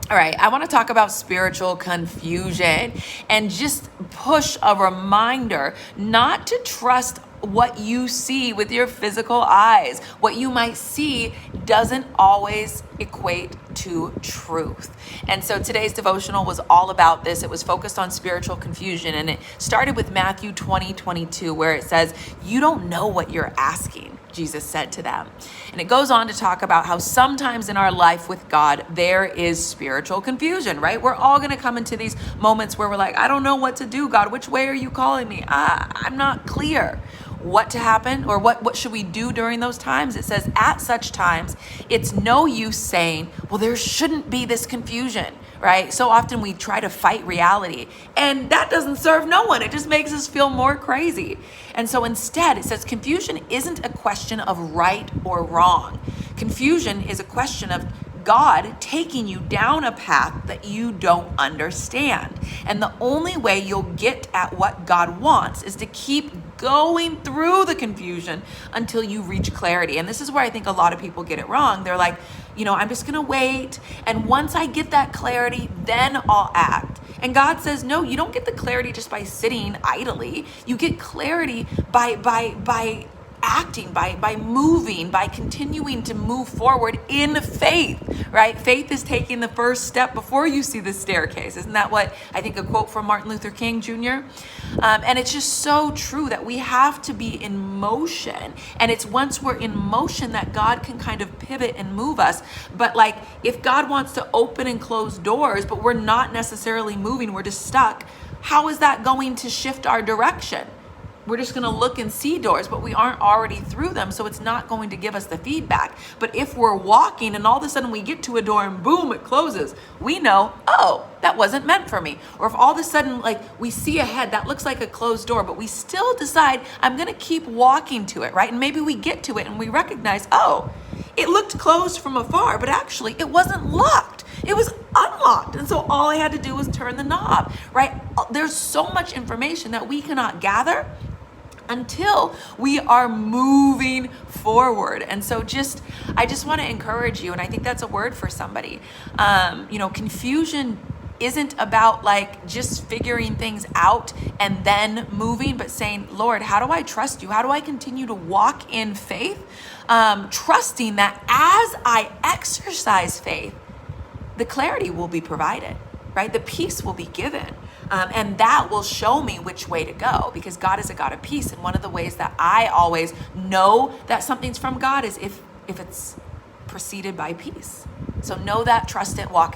All right, I want to talk about spiritual confusion and just push a reminder not to trust what you see with your physical eyes. What you might see doesn't always equate to truth. And so today's devotional was all about this. It was focused on spiritual confusion, and it started with Matthew 20:22, where it says, "You don't know what you're asking," Jesus said to them. And it goes on to talk about how sometimes in our life with God, there is spiritual confusion, right? We're all going to come into these moments where we're like, I don't know what to do, God. Which way are you calling me? I'm not clear what to happen, or what should we do during those times. It says, at such times, it's no use saying, well, there shouldn't be this confusion, right? So often we try to fight reality, and that doesn't serve no one. It just makes us feel more crazy. And so instead, it says confusion isn't a question of right or wrong. Confusion is a question of God taking you down a path that you don't understand. And the only way you'll get at what God wants is to keep going through the confusion until you reach clarity. And this is where I think a lot of people get it wrong. They're like, I'm just going to wait. And once I get that clarity, then I'll act. And God says, no, you don't get the clarity just by sitting idly. You get clarity by acting, by moving, by continuing to move forward in faith, right? Faith is taking the first step before you see the staircase. Isn't that what I think a quote from Martin Luther King Jr.? And it's just so true that we have to be in motion. And it's once we're in motion that God can kind of pivot and move us. But like, if God wants to open and close doors, but we're not necessarily moving, we're just stuck, how is that going to shift our direction? We're just going to look and see doors, but we aren't already through them, so it's not going to give us the feedback. But if we're walking and all of a sudden we get to a door and boom, it closes, we know, oh, that wasn't meant for me. Or if all of a sudden, like, we see ahead, that looks like a closed door, but we still decide, I'm going to keep walking to it, right? And maybe we get to it and we recognize, oh, it looked closed from afar, but actually it wasn't locked. It was unlocked. And so all I had to do was turn the knob, right? There's so much information that we cannot gather until we are moving forward. And so I just want to encourage you, and I think that's a word for somebody. Confusion isn't about like just figuring things out and then moving, but saying, Lord, how do I trust you? How do I continue to walk in faith? Trusting that as I exercise faith, the clarity will be provided, right? The peace will be given. And that will show me which way to go, because God is a God of peace. And one of the ways that I always know that something's from God is if it's preceded by peace. So know that, trust it, walk in